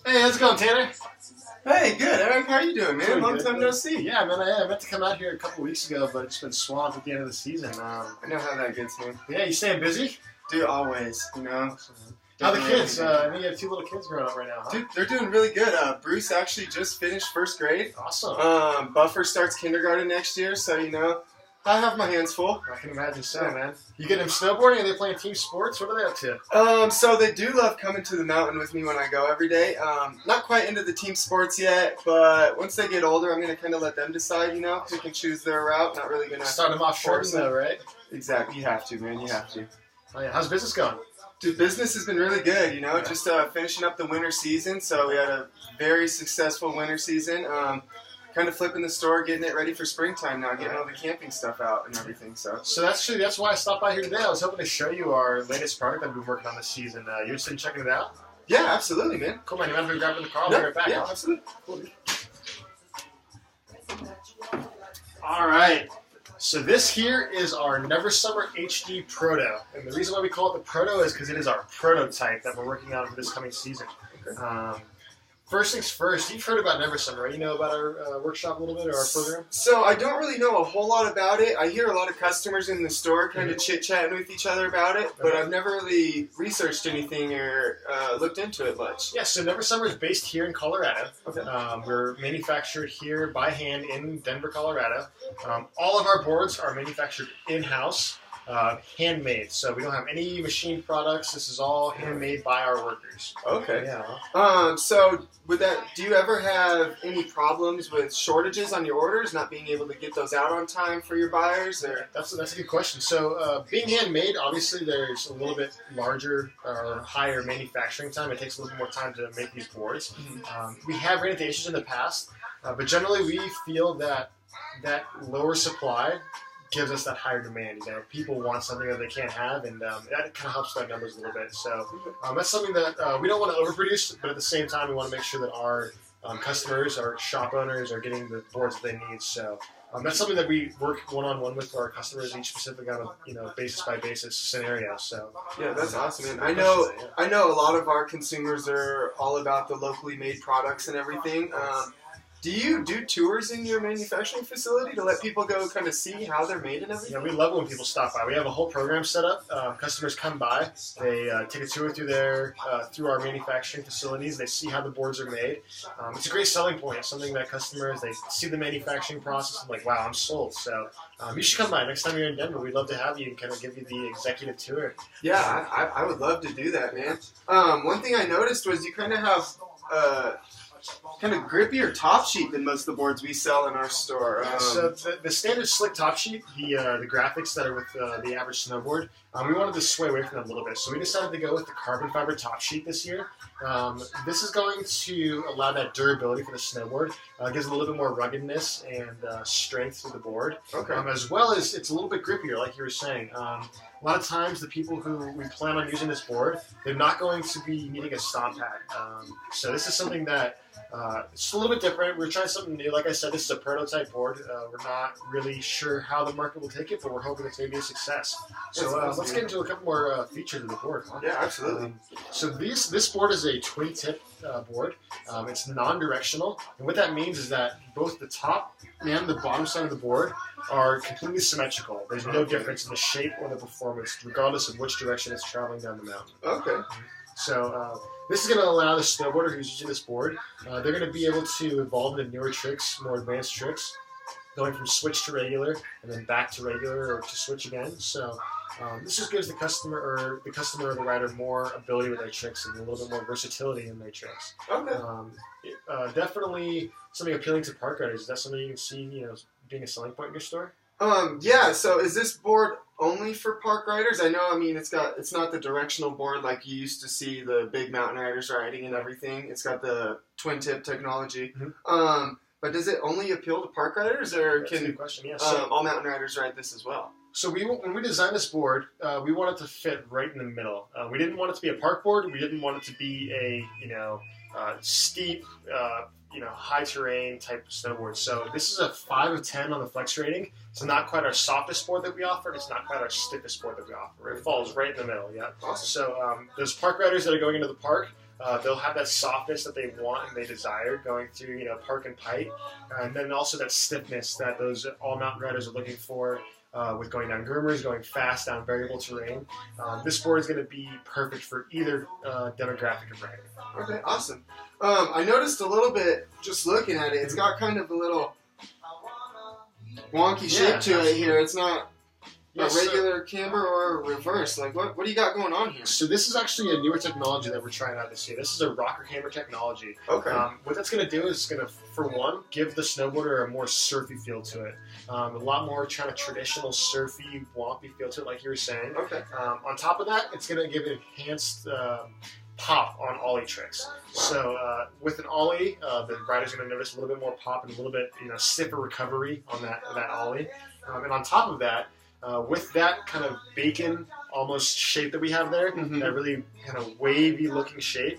Hey, how's it going, Tanner? Hey, good. Eric, how you doing, man? Doing Long good, time man. no see. Yeah, man, I meant to come out here a couple weeks ago, but it's been swamped at the end of the season. I know how that gets, man. Yeah, you staying busy? Dude, always, you know. How the Definitely kids? I think you have two little kids growing up right now, huh? Dude, they're doing really good. Bruce actually just finished first grade. Awesome. Buffer starts kindergarten next year, so, you know, I have my hands full. I can imagine so, man. You get them snowboarding? Are they playing team sports? What are they up to? So they do love coming to the mountain with me when I go every day. Not quite into the team sports yet, but once they get older, I'm going to kind of let them decide, you know, pick and choose their route. Not really going to Start them off short, though, right? Exactly. You have to, man. You have to. Oh, yeah. How's business going? Dude, business has been really good, you know, just finishing up the winter season. So we had a very successful winter season. Kind of flipping the store, getting it ready for springtime now, getting all the camping stuff out and everything. So that's why I stopped by here today. I was hoping to show you our latest product that we've been working on this season. You interested in checking it out? Yeah, absolutely, man. Cool, man. You mind if we grab it in the car? I'll be right back. Yeah, absolutely. Cool. All right. So this here is our Never Summer HD Proto. And the reason why we call it the Proto is because it is our prototype that we're working on for this coming season. Okay. First things first, you've heard about Never Summer, right? You know about our workshop a little bit, or our program? So I don't really know a whole lot about it. I hear a lot of customers in the store kind of chit-chatting with each other about it, but I've never really researched anything or looked into it much. Yeah, so Never Summer is based here in Colorado. Okay. We're manufactured here by hand in Denver, Colorado. All of our boards are manufactured in-house. Handmade, so we don't have any machined products. This is all handmade by our workers. Okay. Yeah. So with that, do you ever have any problems with shortages on your orders, not being able to get those out on time for your buyers? Or That's a good question. So being handmade, obviously there's a little bit larger or higher manufacturing time. It takes a little more time to make these boards. We have ran into issues in the past, but generally we feel that lower supply gives us that higher demand. You know, people want something that they can't have, and that kind of helps our numbers a little bit. So that's something that we don't want to overproduce, but at the same time, we want to make sure that our customers, our shop owners, are getting the boards that they need. So that's something that we work one-on-one with our customers, each specific on a basis by basis scenario. So yeah, that's awesome, man. I know a lot of our consumers are all about the locally made products and everything. Do you do tours in your manufacturing facility to let people go kind of see how they're made and everything? Yeah, we love when people stop by. We have a whole program set up. Customers come by. They take a tour through our manufacturing facilities. They see how the boards are made. It's a great selling point. It's something that customers, they see the manufacturing process and like, wow, I'm sold. So you should come by. Next time you're in Denver, we'd love to have you and kind of give you the executive tour. Yeah, I would love to do that, man. One thing I noticed was you kind of have kind of grippier top sheet than most of the boards we sell in our store. So the standard slick top sheet, the graphics that are with the average snowboard, we wanted to sway away from that a little bit. So we decided to go with the carbon fiber top sheet this year. This is going to allow that durability for the snowboard. Gives a little bit more ruggedness and strength to the board. Okay. As well as it's a little bit grippier, like you were saying. A lot of times the people who we plan on using this board, they're not going to be needing a stomp pad. So this is something that it's a little bit different. We're trying something new. Like I said, this is a prototype board. We're not really sure how the market will take it, but we're hoping it's going to be a success. So let's get into a couple more features of the board. Huh? Yeah, absolutely. So this board is a twin tip board. It's non-directional, and what that means is that both the top and the bottom side of the board are completely symmetrical. There's no difference in the shape or the performance, regardless of which direction it's traveling down the mountain. Okay. So this is going to allow the snowboarder who's using this board, they're going to be able to evolve into newer tricks, more advanced tricks, going from switch to regular and then back to regular or to switch again. So this just gives the customer or the rider more ability with their tricks and a little bit more versatility in their tricks. Okay. Definitely something appealing to park riders. Is that something you can see, being a selling point in your store? Yeah, so is this board only for park riders? I mean, it's not the directional board like you used to see the big mountain riders riding and everything. It's got the twin tip technology. Mm-hmm. But does it only appeal to park riders, or That's a good question. Yeah. All mountain riders ride this as well? So when we designed this board, we wanted to fit right in the middle. We didn't want it to be a park board. We didn't want it to be a steep, high terrain type of snowboard. So this is a 5 of 10 on the flex rating. It's not quite our softest board that we offer. It's not quite our stiffest board that we offer. It falls right in the middle. Yeah. Awesome. So there's park riders that are going into the park. They'll have that softness that they want and they desire going through, park and pipe, and then also that stiffness that those all mountain riders are looking for with going down groomers, going fast down variable terrain. This board is going to be perfect for either demographic of riding. Okay, awesome. I noticed a little bit just looking at it. It's got kind of a little wonky shape to it here. It's not a regular camber or a reverse. Like, what do you got going on here? So this is actually a newer technology that we're trying out this year. This is a rocker camber technology. Okay. What that's going to do is it's going to, for one, give the snowboarder a more surfy feel to it. A lot more kind of traditional surfy, wompy feel to it, like you were saying. Okay. On top of that, it's going to give it enhanced pop on ollie tricks. Wow. So with an ollie, the rider's going to notice a little bit more pop and a little bit stiffer recovery on that ollie. And on top of that, with that kind of bacon almost shape that we have there, that really kind of wavy looking shape,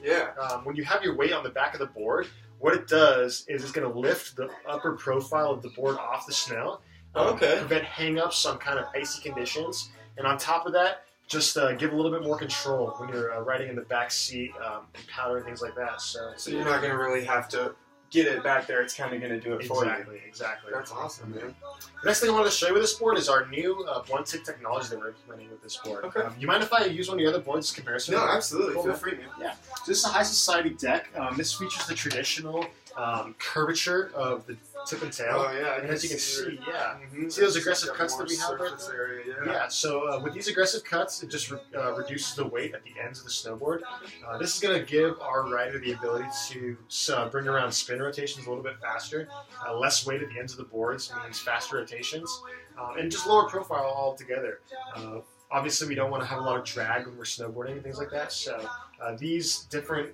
when you have your weight on the back of the board, what it does is it's going to lift the upper profile of the board off the snow, prevent hang-ups on kind of icy conditions, and on top of that, just give a little bit more control when you're riding in the back seat and powder and things like that. So you're not going to really have to get it back there. It's kind of going to do it for you. Exactly. That's awesome, man. The next thing I wanted to show you with this board is our new one-tick technology that we're implementing with this board. Okay. You mind if I use one of your other boards as comparison? No, absolutely. Cool. Feel free, man. Yeah. So this is a high society deck. This features the traditional curvature of the tip and tail. Oh, yeah. And as you can see, see those aggressive cuts that we have right there? So with these aggressive cuts, it just reduces the weight at the ends of the snowboard. This is going to give our rider the ability to bring around spin rotations a little bit faster. Less weight at the ends of the boards means faster rotations, and just lower profile altogether. Obviously, we don't want to have a lot of drag when we're snowboarding and things like that, so these different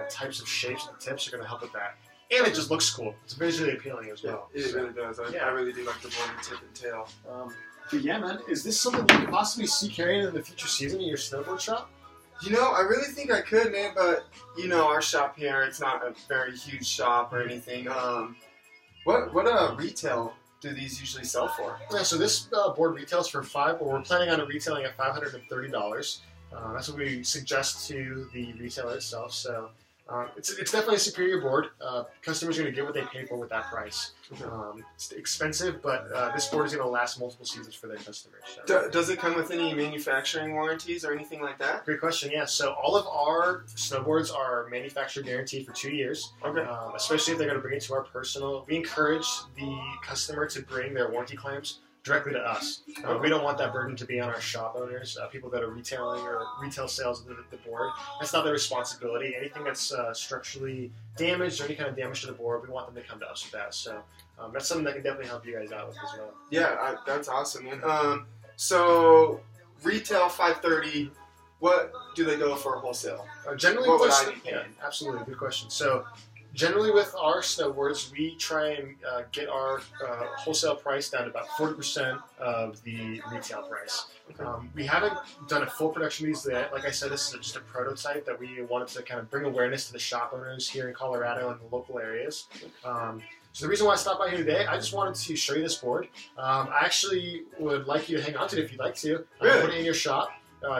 types of shapes of the tips are going to help with that. And it just looks cool. It's visually appealing as well. It really does. I really do like the blend tip and tail. But yeah, man, is this something you could possibly see carrying in the future season in your snowboard shop? I really think I could, man, but, our shop here, it's not a very huge shop or anything. What retail do these usually sell for? Yeah, so this board retails for we're planning on it retailing at $530. That's what we suggest to the retailer itself. So it's definitely a superior board. Customers are going to get what they pay for with that price. It's expensive, but this board is going to last multiple seasons for their customers. So. Does it come with any manufacturing warranties or anything like that? Great question, yeah. So all of our snowboards are manufacturer guaranteed for 2 years. Okay. Especially if they're going to bring it to our personal. We encourage the customer to bring their warranty claims directly to us. We don't want that burden to be on our shop owners, people that are retailing or retail sales of the board. That's not their responsibility. Anything that's structurally damaged or any kind of damage to the board, we want them to come to us with that. So that's something that can definitely help you guys out with as well. Yeah, that's awesome, man. So retail $530. What do they go for wholesale? Generally, what would I be paying? Absolutely, good question. So generally with our snowboards, we try and get our wholesale price down to about 40% of the retail price. Okay. We haven't done a full production of these yet. Like I said, this is just a prototype that we wanted to kind of bring awareness to the shop owners here in Colorado and the local areas. So the reason why I stopped by here today, I just wanted to show you this board. I actually would like you to hang on to it if you'd like to. Really? Put it in your shop,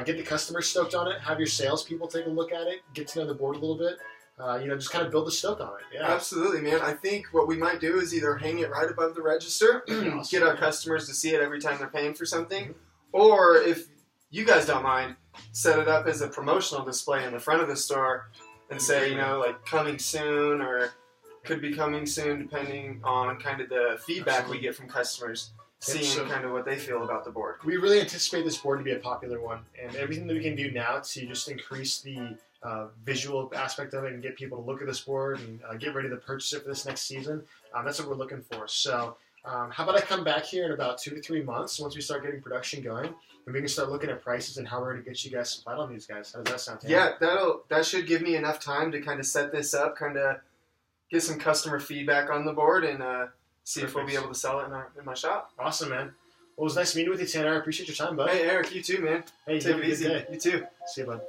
get the customers stoked on it, have your salespeople take a look at it, get to know the board a little bit. Just kind of build the stoke on it. Yeah. Absolutely, man. I think what we might do is either hang it right above the register, get our customers to see it every time they're paying for something, or if you guys don't mind, set it up as a promotional display in the front of the store and say, like coming soon or could be coming soon, depending on kind of the feedback we get from customers, seeing kind of what they feel about the board. We really anticipate this board to be a popular one, and everything that we can do now to just increase the visual aspect of it and get people to look at this board and get ready to purchase it for this next season. That's what we're looking for. So how about I come back here in about 2 to 3 months once we start getting production going, and we can start looking at prices and how we're going to get you guys supplied on these guys. How does that sound to you? Yeah, that should give me enough time to kind of set this up, kind of get some customer feedback on the board, and see if we'll be able to sell it in my shop. Awesome, man. Well, it was nice meeting with you, Tanner. I appreciate your time, bud. Hey, Eric, you too, man. Hey, take it easy. Day. You too. See you, bud.